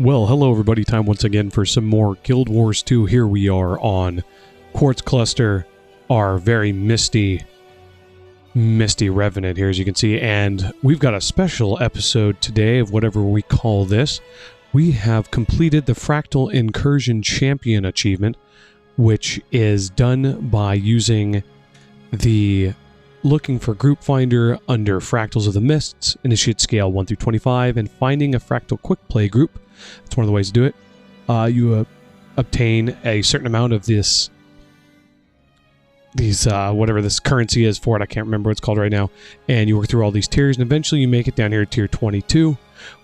Well, hello everybody, time once again for some more Guild Wars 2. Here we are on Quartz Cluster, our very misty Revenant here, as you can see, and we've got a special episode today of whatever we call this. We have completed the Fractal Incursion Champion achievement, which is done by using the Looking for Group Finder under Fractals of the Mists, Initiate Scale 1 through 25, and finding a Fractal Quick Play group. That's one of the ways to do it. You obtain a certain amount of whatever this currency is for it. I can't remember what it's called right now. And you work through all these tiers, and eventually you make it down here to tier 22,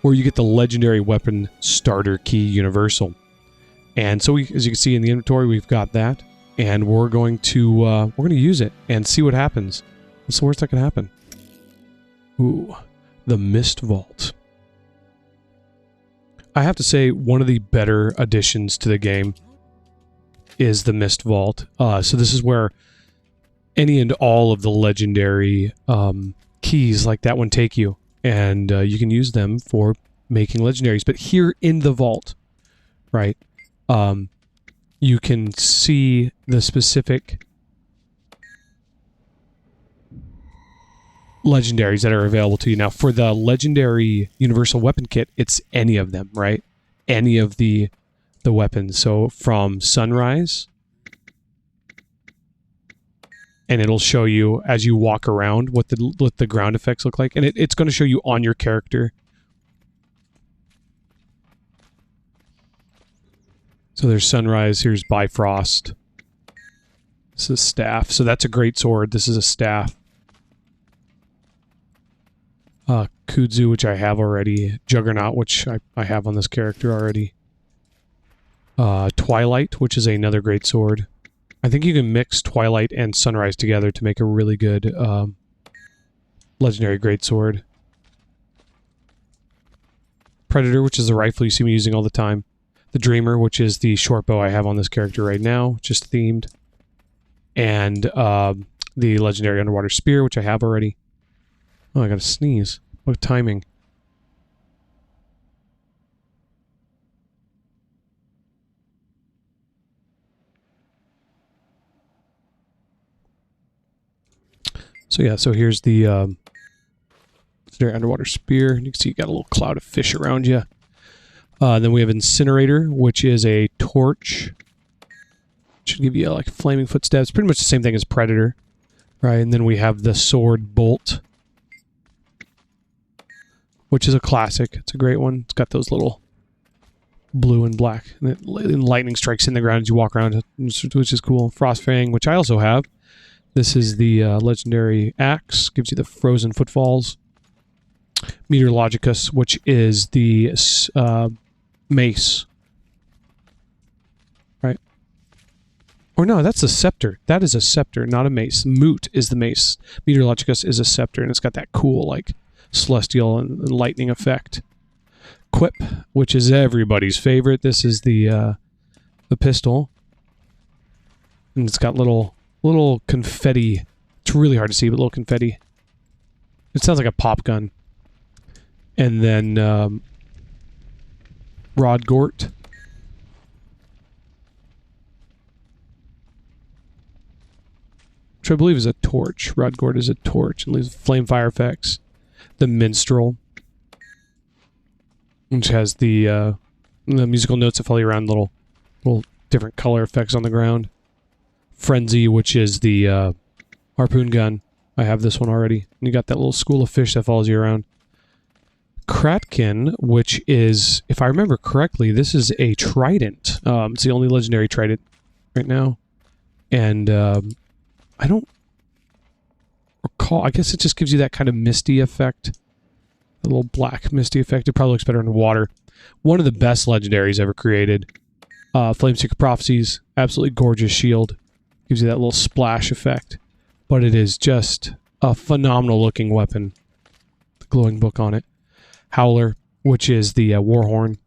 where you get the legendary weapon starter key universal. And so, as you can see in the inventory, we've got that, and we're going to use it and see what happens. What's the worst that can happen? Ooh, the Mist Vault. I have to say, one of the better additions to the game is the Mist Vault. So this is where any and all of the legendary keys like that one take you, and you can use them for making legendaries. But here in the vault, right, you can see the specific legendaries that are available to you. Now, for the legendary universal weapon kit, it's any of them, right? Any of the weapons. So from Sunrise, and it'll show you as you walk around what the ground effects look like, and it's going to show you on your character. So there's Sunrise, here's Bifrost. This is Staff. So that's a great sword. This is a staff. Kudzu, which I have already. Juggernaut, which I have on this character already. Twilight, which is another great sword. I think you can mix Twilight and Sunrise together to make a really good legendary greatsword. Predator, which is the rifle you see me using all the time. The Dreamer, which is the short bow I have on this character right now, just themed. And the legendary underwater spear, which I have already. Oh, I gotta sneeze. What timing. So yeah, so here's the legendary underwater spear. You can see you got a little cloud of fish around you. Then we have Incinerator, which is a torch. Should give you like flaming footsteps. Pretty much the same thing as Predator, right? And then we have the Sword Bolt, which is a classic. It's a great one. It's got those little blue and black, and lightning strikes in the ground as you walk around, which is cool. Frostfang, which I also have. This is the legendary axe. Gives you the frozen footfalls. Meteorologicus, which is the mace. Right? Or no, that's a scepter. That is a scepter, not a mace. Moot is the mace. Meteorologicus is a scepter, and it's got that cool, like, celestial and lightning effect. Quip, which is everybody's favorite. This is the pistol. And it's got little confetti. It's really hard to see, but little confetti. It sounds like a pop gun. And then Rodgort. Which I believe is a torch. Rodgort is a torch and leaves flame fire effects. The Minstrel, which has the musical notes that follow you around, little different color effects on the ground. Frenzy, which is the harpoon gun. I have this one already. And you got that little school of fish that follows you around. Kratkin, which is, if I remember correctly, this is a trident. It's the only legendary trident right now. And I don't recall. I guess it just gives you that kind of misty effect. A little black misty effect. It probably looks better in water. One of the best legendaries ever created. Flameseeker Prophecies. Absolutely gorgeous shield. Gives you that little splash effect. But it is just a phenomenal looking weapon. The glowing book on it. Howler, which is the Warhorn.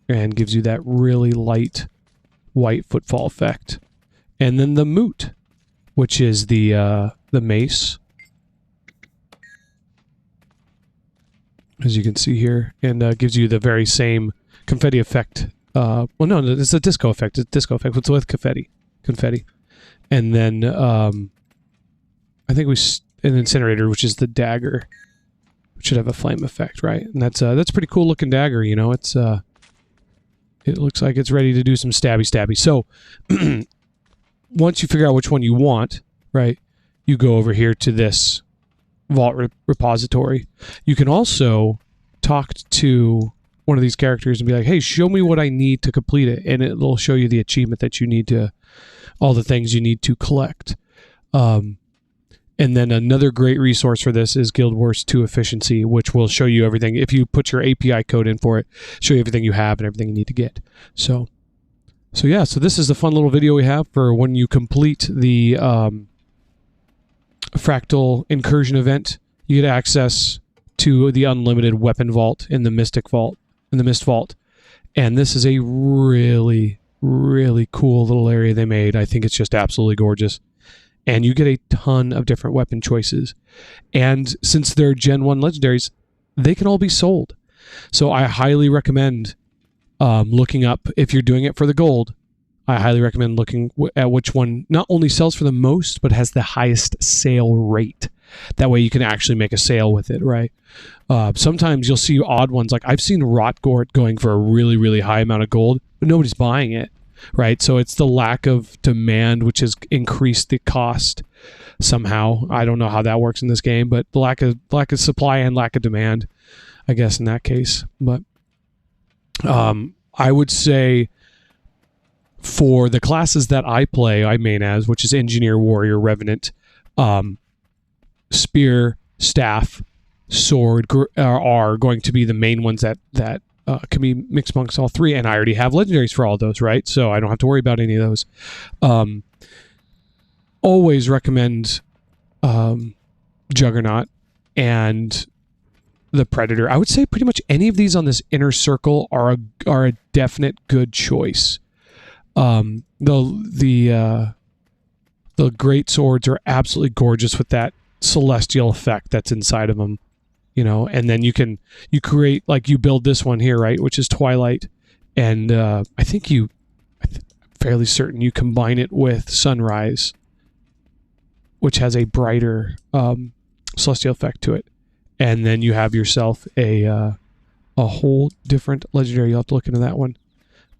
And gives you that really light white footfall effect. And then the Moot, which is the mace. as you can see here, and gives you the very same confetti effect. Well, no, it's a disco effect. It's a disco effect. It's with confetti. And then I think an incinerator, which is the dagger, which should have a flame effect, right? And that's a pretty cool looking dagger. You know, it looks like it's ready to do some stabby. So once you figure out which one you want, right, you go over here to this vault repository. You can also talk to one of these characters and be like, hey, show me what I need to complete it, and it'll show you the achievement that you need to, all the things you need to collect. And then another great resource for this is Guild Wars 2 Efficiency, which will show you everything. If you put your API code in for it, show you everything you have and everything you need to get. So yeah, so this is the fun little video we have for when you complete the Fractal Incursion event. You get access to the unlimited weapon vault in the Mist Vault. And this is a really, really cool little area they made. I think it's just absolutely gorgeous. And you get a ton of different weapon choices. And since they're Gen 1 legendaries, they can all be sold. So I highly recommend looking up, if you're doing it for the gold, I highly recommend looking at which one not only sells for the most, but has the highest sale rate. That way you can actually make a sale with it, right? Sometimes you'll see odd ones. Like I've seen Rotgort going for a really, really high amount of gold, but nobody's buying it. Right, so it's the lack of demand which has increased the cost somehow. I don't know how that works in this game, but the lack of supply and lack of demand, I guess, in that case. But I would say for the classes that I play, I main as, which is Engineer, Warrior, Revenant, Spear, Staff, Sword are going to be the main ones that can be mixed amongst all three, and I already have legendaries for all those, right? So I don't have to worry about any of those. Always recommend Juggernaut and the Predator. I would say pretty much any of these on this inner circle are a definite good choice. The great swords are absolutely gorgeous with that celestial effect that's inside of them. You know, and then you create, like you build this one here, right, which is Twilight, and I'm fairly certain you combine it with Sunrise, which has a brighter celestial effect to it, and then you have yourself a whole different legendary. You'll have to look into that one.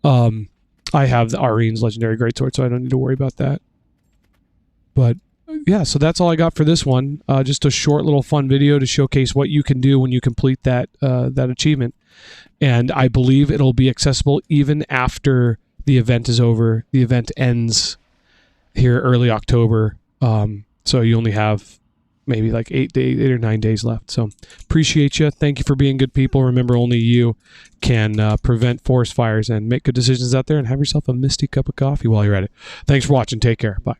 I have the Arine's legendary greatsword, so I don't need to worry about that. But yeah, so that's all I got for this one. Just a short little fun video to showcase what you can do when you complete that achievement. And I believe it'll be accessible even after the event is over. The event ends here early October. So you only have maybe like 8 or 9 days left. So appreciate you. Thank you for being good people. Remember, only you can prevent forest fires, and make good decisions out there, and have yourself a misty cup of coffee while you're at it. Thanks for watching. Take care. Bye.